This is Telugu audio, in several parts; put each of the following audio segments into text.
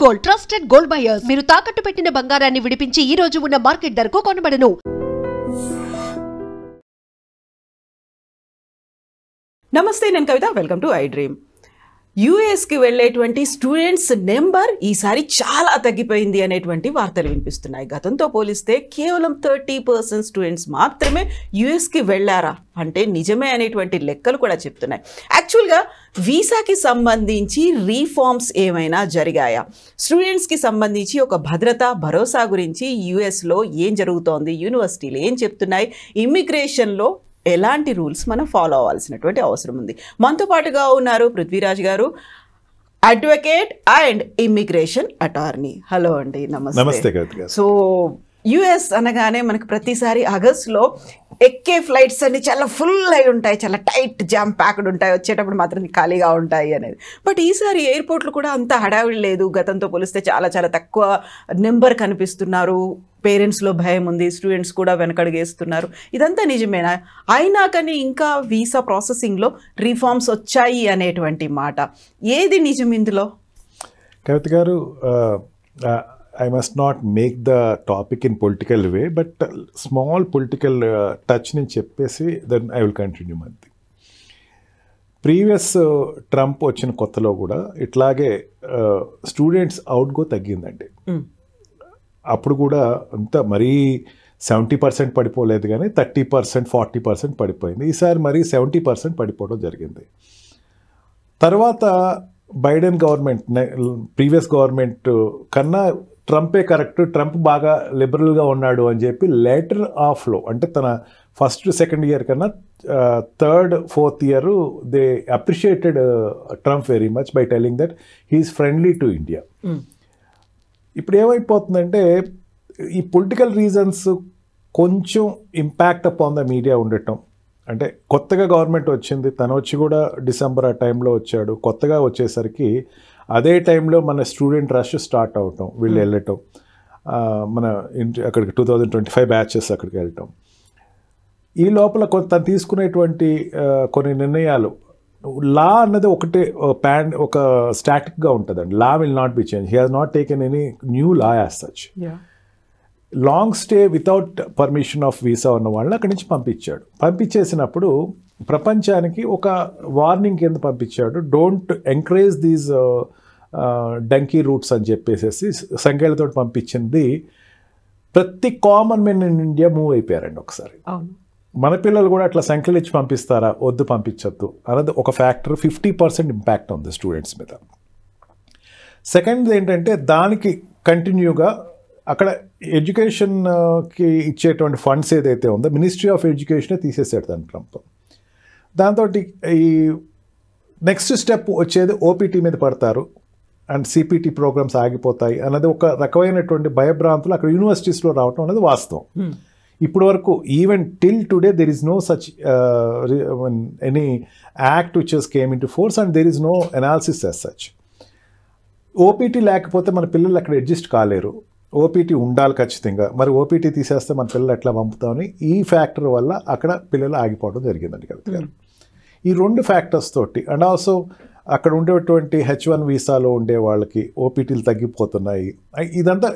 Gold trusted gold buyers. మీరు తాకట్టు పెట్టిన బంగారాన్ని విడిపించి ఈ రోజు ఉన్న మార్కెట్ ధరకు కొనబడను. నమస్తే, నేను Kavitha. Welcome to I dream. యూఎస్కి వెళ్ళేటువంటి స్టూడెంట్స్ నెంబర్ ఈసారి చాలా తగ్గిపోయింది అనేటువంటి వార్తలు వినిపిస్తున్నాయి. గతంతో పోలిస్తే కేవలం 30% స్టూడెంట్స్ మాత్రమే యూఎస్కి వెళ్ళారా అంటే నిజమే అనేటువంటి లెక్కలు కూడా చెప్తున్నాయి. యాక్చువల్గా వీసాకి సంబంధించి రీఫార్మ్స్ ఏమైనా జరిగాయా, స్టూడెంట్స్కి సంబంధించి ఒక భరోసా గురించి యూఎస్లో ఏం జరుగుతోంది, యూనివర్సిటీలు ఏం చెప్తున్నాయి, ఇమ్మిగ్రేషన్లో ఎలాంటి రూల్స్ మనం ఫాలో అవ్వాల్సినటువంటి అవసరం ఉంది. మనతో పాటుగా ఉన్నారు పృథ్వీరాజ్ గారు, advocate and immigration attorney. Hello అండి, నమస్తే. సో యుఎస్ అనగానే మనకు ప్రతిసారి ఆగస్టులో ఎక్కే ఫ్లైట్స్ అన్ని చాలా ఫుల్ అయి ఉంటాయి, చాలా టైట్ జామ్ ప్యాక్డ్ ఉంటాయి, వచ్చేటప్పుడు మాత్రం ఖాళీగా ఉంటాయి అనేది. బట్ ఈసారి ఎయిర్పోర్ట్లు కూడా అంత హడావిడి లేదు. గతంతో పోలిస్తే చాలా చాలా తక్కువ నెంబర్ కనిపిస్తున్నారు. పేరెంట్స్లో భయం ఉంది, స్టూడెంట్స్ కూడా వెనకడుగేస్తున్నారు. ఇదంతా నిజమేనా? అయినా కానీ ఇంకా వీసా ప్రాసెసింగ్లో రిఫార్మ్స్ వచ్చాయి అనేటువంటి మాట, ఏది నిజం ఇందులో? కవిత గారు, I must not make the topic in political way, but small political touch ni cheppesi, then I will continue manti. Previous Trump వచ్చిన కొత్తలో కూడా ఇట్లాగే స్టూడెంట్స్ అవుట్ గో తగ్గిందండి. అప్పుడు కూడా అంత మరీ 70% పడిపోలేదు, కానీ 30%, 40% పడిపోయింది. ఈసారి మరీ 70% పడిపోవడం జరిగింది. తర్వాత బైడెన్ గవర్నమెంట్, ప్రీవియస్ గవర్నమెంట్ కన్నా ట్రంపే కరెక్ట్, ట్రంప్ బాగా లిబరల్గా ఉన్నాడు అని చెప్పి లేటర్ ఆఫ్లో, అంటే తన ఫస్ట్ సెకండ్ ఇయర్ కన్నా third fourth year they appreciated Trump very much by telling that he's friendly to India. ఇప్పుడు ఏమైపోతుందంటే ఈ పొలిటికల్ రీజన్స్ కొంచెం ఇంపాక్ట్ అపాన్ ద మీడియా ఉండటం. అంటే కొత్తగా గవర్నమెంట్ వచ్చింది, తను వచ్చి కూడా డిసెంబర్ ఆ టైంలో వచ్చాడు. కొత్తగా వచ్చేసరికి అదే టైంలో మన స్టూడెంట్ రష్ స్టార్ట్ అవటం, వీళ్ళు వెళ్ళటం, మన అక్కడికి 2025 బ్యాచెస్ అక్కడికి వెళ్ళటం. ఈ లోపల తను తీసుకునేటువంటి కొన్ని నిర్ణయాలు, లా అన్నది ఒకటే ఒక స్టాటిక్గా ఉంటుందండి. Law will not B change. He has not taken any new law as such. Long stay without permission of visa ఉన్న వాళ్ళని అక్కడి నుంచి పంపించాడు. పంపించేసినప్పుడు ప్రపంచానికి ఒక వార్నింగ్ కింద పంపించాడు. Don't encourage these donkey routes అని చెప్పేసి సంఖ్యలతో పంపించింది. ప్రతి common men in India move అయిపోయారండి ఒకసారి. మన పిల్లలు కూడా అట్లా సంఖ్యలు ఇచ్చి పంపిస్తారా, వద్దు పంపించద్దు అన్నది ఒక ఫ్యాక్టర్. 50% ఇంపాక్ట్ ఉంది స్టూడెంట్స్ మీద. సెకండ్ ఏంటంటే దానికి కంటిన్యూగా అక్కడ ఎడ్యుకేషన్కి ఇచ్చేటువంటి ఫండ్స్ ఏదైతే ఉందో మినిస్ట్రీ ఆఫ్ ఎడ్యుకేషనే తీసేసాడు దాని ట్రంప్. దాంతో ఈ నెక్స్ట్ స్టెప్ వచ్చేది ఓపీటీ మీద పడతారు అండ్ సిపిటి ప్రోగ్రామ్స్ ఆగిపోతాయి అన్నది ఒక రకమైనటువంటి భయభ్రాంతులు అక్కడ యూనివర్సిటీస్లో రావటం అనేది వాస్తవం. ఇప్పటి వరకు even till today there is no such any act which has came into force and there is no analysis as such. OPT లేకపోతే మన పిల్లలు అక్కడ అడ్జస్ట్ కాలేరు. ఓపీటీ ఉండాలి ఖచ్చితంగా. మరి ఓపీటీ తీసేస్తే మన పిల్లలు ఎట్లా పంపుతామని ఈ ఫ్యాక్టర్ వల్ల అక్కడ పిల్లలు ఆగిపోవడం జరిగిందండి కవిత గారు. ఈ రెండు ఫ్యాక్టర్స్ తోటి అండ్ ఆల్సో అక్కడ ఉండేటువంటి H1 వీసాలో ఉండే వాళ్ళకి ఓపీటీలు తగ్గిపోతున్నాయి. ఇదంతా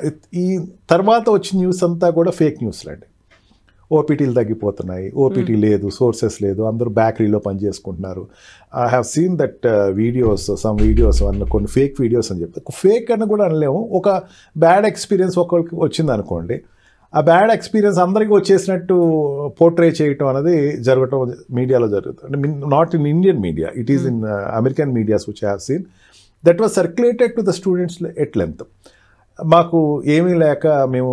ఈ తర్వాత వచ్చిన న్యూస్ అంతా కూడా ఫేక్ న్యూస్లు అండి. ఓపీటీలు తగ్గిపోతున్నాయి, ఓపీటీ లేదు, సోర్సెస్ లేదు, అందరూ బేకరీలో పనిచేసుకుంటున్నారు. I have seen that some videos కొన్ని ఫేక్ వీడియోస్ అని చెప్తే, ఫేక్ అని కూడా అనలేము. ఒక బ్యాడ్ ఎక్స్పీరియన్స్ ఒకరికి వచ్చింది అనుకోండి, ఆ బ్యాడ్ ఎక్స్పీరియన్స్ అందరికీ వచ్చేసినట్టు పోర్ట్రే చేయటం అనేది జరగటం మీడియాలో జరుగుతుంది. అంటే not in Indian media, it is in American medias which I have seen that was circulated to the students at length. మాకు ఏమీ లేక మేము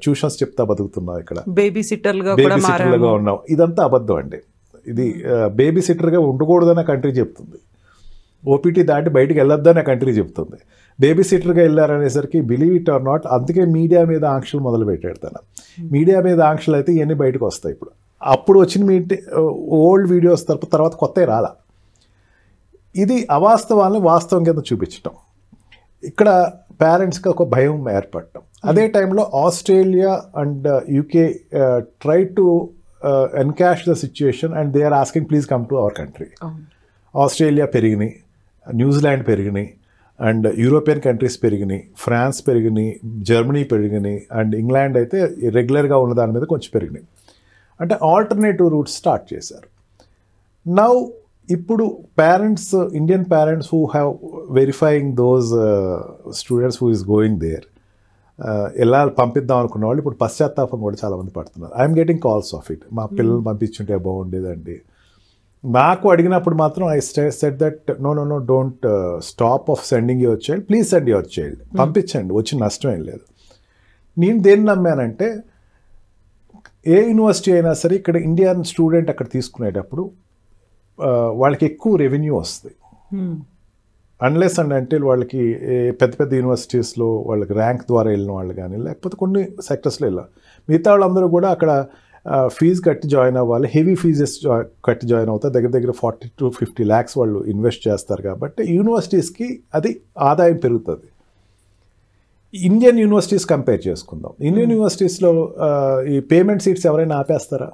ట్యూషన్స్ చెప్తా బతుకుతున్నాం, ఇక్కడ బేబీ సిట్టర్లుగా ఉన్నాం. ఇదంతా అబద్ధం అండి. ఇది బేబీ సిట్టర్గా ఉండకూడదన్న కంట్రీ చెప్తుంది. ఓపీటీ దాటి బయటికి వెళ్ళొద్దనే కంట్రీ చెప్తుంది. బేబీ సిట్టర్గా వెళ్ళారనేసరికి బిలీవ్ ఇట్ ఆర్ నాట్, అందుకే మీడియా మీద ఆంక్షలు మొదలు పెట్టాడు తను. మీడియా మీద ఆంక్షలు అయితే ఇవన్నీ బయటకు వస్తాయి. అప్పుడు వచ్చిన ఓల్డ్ వీడియోస్ తర్వాత కొత్తవి రాలా. ఇది అవాస్తవాన్ని వాస్తవం కింద చూపించటం. ఇక్కడ పేరెంట్స్కి ఒక భయం ఏర్పడటం. అదే టైంలో Australia and UK try to encash the situation and they are asking please come to our country. Australia పెరిగినాయి, న్యూజిలాండ్ పెరిగినాయి, అండ్ యూరోపియన్ కంట్రీస్ పెరిగినాయి, ఫ్రాన్స్ పెరిగినాయి, జర్మనీ పెరిగినాయి, అండ్ ఇంగ్లాండ్ అయితే రెగ్యులర్గా ఉన్న దాని మీద కొంచెం పెరిగినాయి. అంటే ఆల్టర్నేటివ్ రూట్స్ స్టార్ట్ చేశారు. నౌ ఇప్పుడు parents, Indian parents who have verifying those students who is going there, ఎలా పంపిద్దాం అనుకున్న వాళ్ళు ఇప్పుడు పశ్చాత్తాపం కూడా చాలామంది పడుతున్నారు. I'm getting calls of it. మా పిల్లలు పంపించుంటే బాగుండేదండి. నాకు అడిగినప్పుడు మాత్రం I said that no don't stop of sending your child, please send your child, పంపించండి, వచ్చి నష్టం ఏం లేదు. నేను దేన్ని నమ్మానంటే ఏ యూనివర్సిటీ అయినా సరే ఇక్కడ ఇండియన్ స్టూడెంట్ అక్కడ తీసుకునేటప్పుడు వాళ్ళకి ఎక్కువ రెవెన్యూ వస్తుంది. అన్లెస్ అండ్ అంటే వాళ్ళకి పెద్ద పెద్ద యూనివర్సిటీస్లో వాళ్ళకి ర్యాంక్ ద్వారా వెళ్ళిన వాళ్ళు కానీ, లేకపోతే కొన్ని సెక్టర్స్లో వెళ్ళాలి. మిగతా వాళ్ళందరూ కూడా అక్కడ ఫీజు కట్టి జాయిన్ అవ్వాలి, హెవీ ఫీజెస్ కట్టి జాయిన్ అవుతారు. దగ్గర దగ్గర 40 to 50 lakhs వాళ్ళు ఇన్వెస్ట్ చేస్తారు. కాబట్టి యూనివర్సిటీస్కి అది ఆదాయం పెరుగుతుంది. ఇండియన్ యూనివర్సిటీస్ కంపేర్ చేసుకుందాం. ఇండియన్ యూనివర్సిటీస్లో ఈ పేమెంట్ సీట్స్ ఎవరైనా ఆపేస్తారా?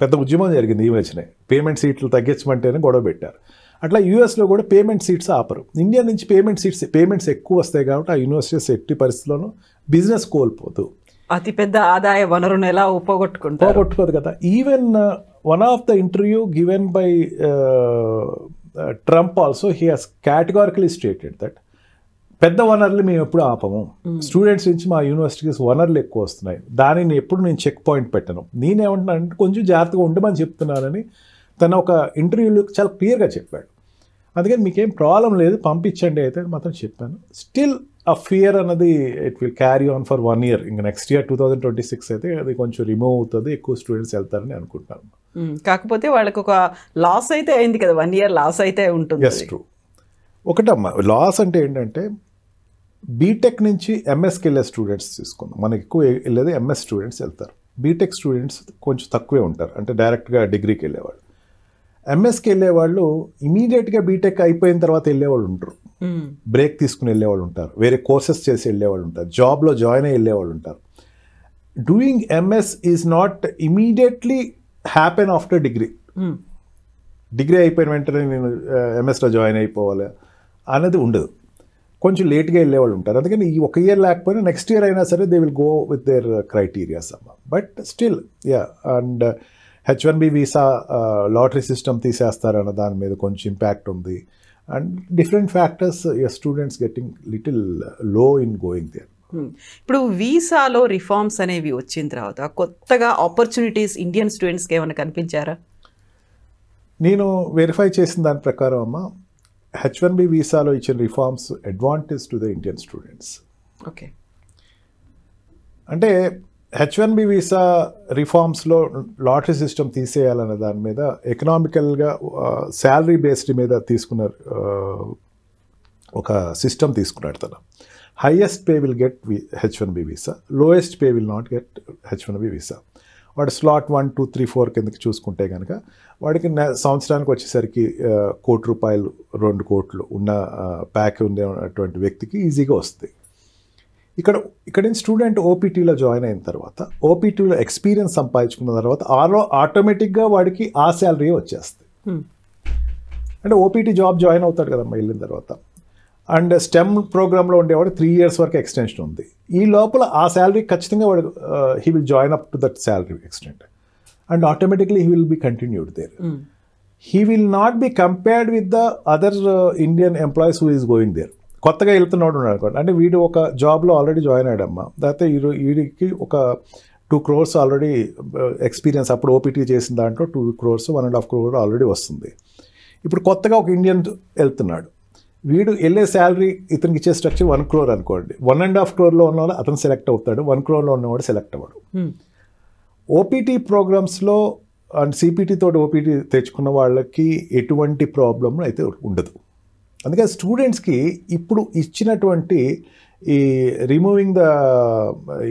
పెద్ద ఉద్యమం జరిగింది ఈ మధ్యనే, పేమెంట్ సీట్లు తగ్గించమంటేనే గొడవ పెట్టారు. అట్లా యూఎస్లో కూడా పేమెంట్ సీట్స్ ఆపరు. ఇండియా నుంచి పేమెంట్స్ ఎక్కువ వస్తాయి కాబట్టి ఆ యూనివర్సిటీస్ ఎట్టి పరిస్థితుల్లోనూ బిజినెస్ కోల్పోదు. అతిపెద్ద ఆదాయ వనరును ఎలా పోగొట్టుకోదు కదా. Even one of the interview given by Trump also he has categorically stated that పెద్ద వనరులు మేము ఎప్పుడు ఆపము, స్టూడెంట్స్ నుంచి మా యూనివర్సిటీస్ వనరులు ఎక్కువ వస్తున్నాయి, దానిని ఎప్పుడు నేను చెక్ పాయింట్ పెట్టను, నేనేమంటున్నానంటే కొంచెం జాగ్రత్తగా ఉండమని చెప్తున్నానని తను ఒక ఇంటర్వ్యూలో చాలా క్లియర్గా చెప్పాడు. అందుకని మీకేం ప్రాబ్లం లేదు, పంపించండి అయితే మాత్రం చెప్పాను. స్టిల్ ఆ ఫియర్ అన్నది it will carry on for 1 year. ఇంకా నెక్స్ట్ ఇయర్ 2026 అయితే అది కొంచెం రిమూవ్ అవుతుంది, ఎక్కువ స్టూడెంట్స్ వెళ్తారని అనుకుంటున్నాను. కాకపోతే వాళ్ళకి ఒక లాస్ అయితే అయింది కదా, 1 year లాస్ అయితే ఉంటుంది. Yes true. ఒకటమ్మా లాస్ అంటే ఏంటంటే బీటెక్ నుంచి ఎంఎస్కి వెళ్ళే స్టూడెంట్స్ తీసుకుందాం. మనకి ఎక్కువ వెళ్ళేది ఎంఎస్ స్టూడెంట్స్ వెళ్తారు. బీటెక్ స్టూడెంట్స్ కొంచెం తక్కువే ఉంటారు, అంటే డైరెక్ట్గా డిగ్రీకి వెళ్ళేవాళ్ళు. ఎంఎస్కి వెళ్ళేవాళ్ళు ఇమీడియట్గా బీటెక్ అయిపోయిన తర్వాత వెళ్ళేవాళ్ళు ఉంటారు, బ్రేక్ తీసుకుని వెళ్ళేవాళ్ళు ఉంటారు, వేరే కోర్సెస్ చేసి వెళ్ళేవాళ్ళు ఉంటారు, జాబ్లో జాయిన్ అయ్యి వెళ్ళేవాళ్ళు ఉంటారు. Doing MS is not immediately happen after degree. Degree అయిపోయిన వెంటనే నేను ఎంఎస్లో జాయిన్ అయిపోవాలి అనేది ఉండదు, కొంచెం లేట్గా వెళ్ళేవాళ్ళు ఉంటారు. అందుకని ఈ 1 year లేకపోయినా నెక్స్ట్ ఇయర్ అయినా సరే they will go with their criterias అమ్మ. But still and H1B visa lottery system తీసేస్తారన్న దాని మీద కొంచెం ఇంపాక్ట్ ఉంది. And different factors students getting little low in going there. ఇప్పుడు వీసాలో రిఫార్మ్స్ అనేవి వచ్చిన తర్వాత కొత్తగా ఆపర్చునిటీస్ ఇండియన్ స్టూడెంట్స్కి ఏమైనా కనిపించారా? నేను వెరిఫై చేసిన దాని ప్రకారం అమ్మ, H1B వీసాలో ఇచ్చిన reforms advantage to the Indian students. Okay, అంటే H1B వీసా రిఫార్మ్స్లో లాటరీ సిస్టమ్ తీసేయాలనే దాని మీద ఎకనామికల్గా శాలరీ బేస్డ్ మీద తీసుకున్న ఒక సిస్టమ్ తీసుకున్నాడు తను. Highest pay will get H1B visa, lowest pay will not get H1B visa. వాడు స్లాట్ 1, 2, 3, 4 కిందకి చూసుకుంటే కనుక వాడికి సంవత్సరానికి వచ్చేసరికి 1 కోటి రూపాయలు 2 కోట్లు ఉన్న ప్యాక్ ఉండేటువంటి వ్యక్తికి ఈజీగా వస్తుంది. ఇక్కడ స్టూడెంట్ ఓపీటీలో జాయిన్ అయిన తర్వాత, ఓపీటీలో ఎక్స్పీరియన్స్ సంపాదించుకున్న తర్వాత ఆటోమేటిక్గా వాడికి ఆ శాలరీ వచ్చేస్తుంది. అంటే ఓపీటీ జాబ్ జాయిన్ అవుతాడు కదమ్మా వెళ్ళిన తర్వాత. అండ్ స్టెమ్ ప్రోగ్రాంలో ఉండేవాడు 3 years వరకు ఎక్స్టెన్షన్ ఉంది. ఈ లోపల ఆ శాలరీ ఖచ్చితంగా వాడు he will join up to that salary extent and automatically he will be continued there. He will not be compared with the other Indian employees who is going there. కొత్తగా వెళ్తున్నాడు అనుకోండి, అంటే వీడు ఒక జాబ్లో ఆల్రెడీ జాయిన్ అయ్యాడమ్మా, లేకపోతే వీడికి ఒక 2 crores ఆల్రెడీ ఎక్స్పీరియన్స్, అప్పుడు ఓపీటీ చేసిన దాంట్లో 2 crores 1.5 crore ఆల్రెడీ వస్తుంది. ఇప్పుడు కొత్తగా ఒక ఇండియన్ వెళ్తున్నాడు, వీడు వెళ్ళే శాలరీ ఇతనికి ఇచ్చే స్ట్రక్చర్ 1 crore అనుకోండి. 1.5 crore ఉన్నవాడు అతను సెలెక్ట్ అవుతాడు, 1 crore ఉన్నవాడు సెలెక్ట్ అవ్వడు. ఓపీటీ ప్రోగ్రామ్స్లో అండ్ సిపిటీ తోటి ఓపీటీ తెచ్చుకున్న వాళ్ళకి ఎటువంటి ప్రాబ్లం అయితే ఉండదు. అందుకని స్టూడెంట్స్కి ఇప్పుడు ఇచ్చినటువంటి ఈ రిమూవింగ్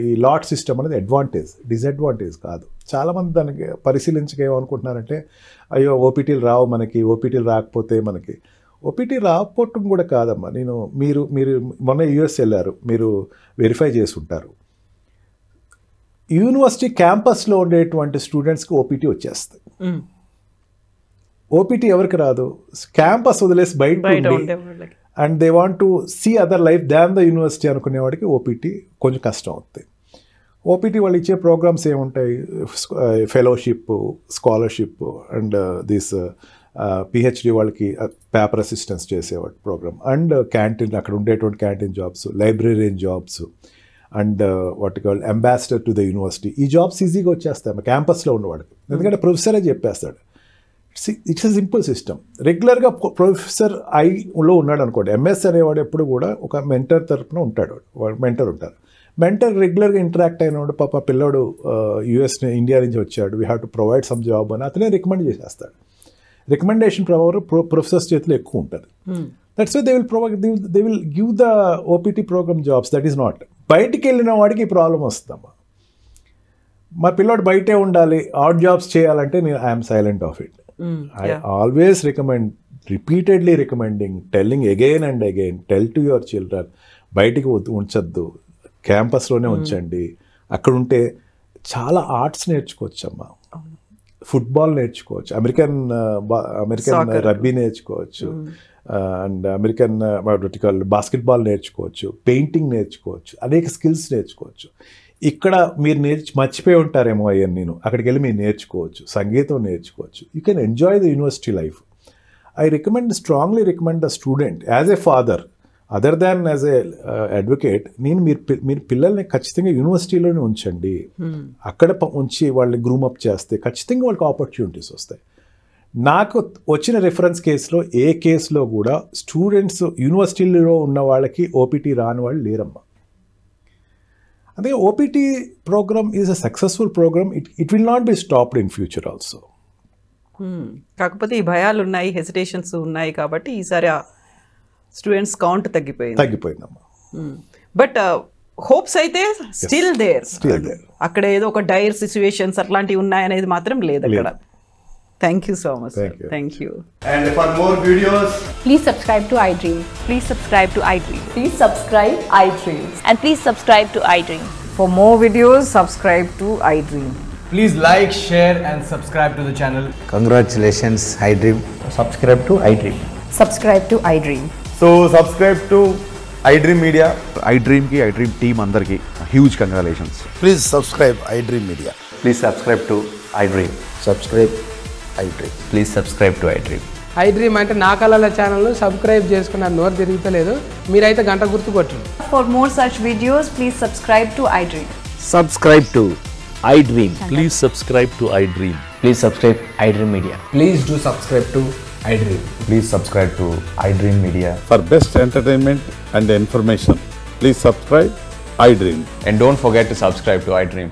ఈ లాట్ సిస్టమ్ అనేది అడ్వాంటేజ్, డిసడ్వాంటేజ్ కాదు. చాలామంది దానికి పరిశీలించక ఏమనుకుంటున్నారంటే, అయ్యో ఓపీటీలు రావు మనకి, ఓపీటీలు రాకపోతే మనకి. ఓపీటీ రాకపోవటం కూడా కాదమ్మా. మీరు మొన్న యూఎస్ వెళ్ళారు, మీరు వెరిఫై చేసి ఉంటారు. యూనివర్సిటీ క్యాంపస్లో ఉండేటువంటి స్టూడెంట్స్కి ఓపీటీ వచ్చేస్తుంది. ఓపీటీ ఎవరికి రాదు? క్యాంపస్ వదిలేసి బయట and they want to see other life than the university అనుకునేవాడికి ఓపీటీ కొంచెం కష్టం అవుతుంది. ఓపీటీ వాళ్ళు ఇచ్చే ప్రోగ్రామ్స్ ఏముంటాయి, fellowship, scholarship and this PhD వాళ్ళకి పేపర్ అసిస్టెన్స్ చేసేవాడు ప్రోగ్రామ్, అండ్ క్యాంటీన్ అక్కడ ఉండేటువంటి canteen jobs, librarian jobs, and what call ambassador to the university. ఈ జాబ్స్ ఈజీగా వచ్చేస్తాయి క్యాంపస్లో ఉన్నవాడికి, ఎందుకంటే ప్రొఫెసరే చెప్పేస్తాడు. It's a simple system. రెగ్యులర్గా ప్రొఫెసర్ ఐలో ఉన్నాడు అనుకోండి, ఎంఎస్ అనేవాడు ఎప్పుడు కూడా ఒక మెంటర్ తరపున ఉంటాడు, మెంటర్ ఉంటారు. మెంటర్ రెగ్యులర్గా ఇంటరాక్ట్ అయినవాడు, పాప పిల్లోడు ఇండియా నుంచి వచ్చాడు, we have to provide some job అని అతనే రికమెండ్ చేసేస్తాడు. రికమెండేషన్ పవర్ ప్రొఫెసర్స్ చేతిలో ఎక్కువ ఉంటుంది. That's why they will give the OPT programme jobs. That is not. బయటికి వెళ్ళిన వాడికి ఈ ప్రాబ్లం వస్తుందమ్మా. మా పిల్లోడు బయటే ఉండాలి, ఆడ్ జాబ్స్ చేయాలంటే నేను I'm silent of it. I always recommend, repeatedly recommending, telling again and again, tell to your children, బయటికి ఉంచద్దు, క్యాంపస్లోనే ఉంచండి. అక్కడ ఉంటే చాలా ఆర్ట్స్ నేర్చుకోవచ్చు అమ్మా, ఫుట్బాల్ నేర్చుకోవచ్చు, అమెరికన్ రగ్బీ నేర్చుకోవచ్చు, అండ్ అమెరికన్ బాస్కెట్బాల్ నేర్చుకోవచ్చు, పెయింటింగ్ నేర్చుకోవచ్చు, అనేక స్కిల్స్ నేర్చుకోవచ్చు. ఇక్కడ మీరు మర్చిపోయి ఉంటారేమో అయ్యని, నేను అక్కడికి వెళ్ళి మీరు నేర్చుకోవచ్చు, సంగీతం నేర్చుకోవచ్చు. You can enjoy the university life. I strongly recommend the student as a father, other than as a advocate. మీరు పిల్లల్ని ఖచ్చితంగా యూనివర్సిటీలోనే ఉంచండి. అక్కడ ఉంచి వాళ్ళని గ్రూమప్ చేస్తే ఖచ్చితంగా వాళ్ళకి ఆపర్చునిటీస్ వస్తాయి. నాకు వచ్చిన రిఫరెన్స్ కేసులో ఏ కేసులో కూడా స్టూడెంట్స్ యూనివర్సిటీలో ఉన్న వాళ్ళకి ఓపీటీ రాని వాళ్ళు లేరమ్మా. అందుకే OPT programme is a successful programme. It will not be stopped in future also. కాకపోతే ఈ భయాలు ఉన్నాయి, హెసిటేషన్స్ ఉన్నాయి కాబట్టి ఈసారి స్టూడెంట్స్ కౌంట్ తగ్గిపోయిందమ్మా. బట్ హోప్స్ అయితే స్టిల్ దేర్. అక్కడ ఏదో ఒక డైర్ సిచ్యువేషన్స్ అట్లాంటివి ఉన్నాయనేది మాత్రం లేదు అక్కడ. Thank you so much. Thank you. And for more videos, please subscribe to iDream. Please subscribe to iDream. Please subscribe iDream. And please subscribe to iDream. For more videos, subscribe to iDream. please like, share and subscribe to the channel. Congratulations, iDream. Subscribe to iDream. Subscribe to iDream. So subscribe to iDream Media. iDream ki iDream team andarki huge congratulations. Please subscribe iDream Media. Please subscribe to iDream. Subscribe iDream. Please subscribe to iDream. iDream అంటే నా కళల ఛానల్ సబ్స్క్రైబ్ చేసుకున్న నోరు తిరుగుతలేదు, మీరైతే గంట గుర్తు కొట్టండి. For more such videos, please subscribe to iDream. Subscribe to iDream. Please subscribe to iDream. Please subscribe iDream Media. Please do subscribe to iDream. Please subscribe to iDream Media. For best entertainment and information, please subscribe iDream. And don't forget to subscribe to iDream.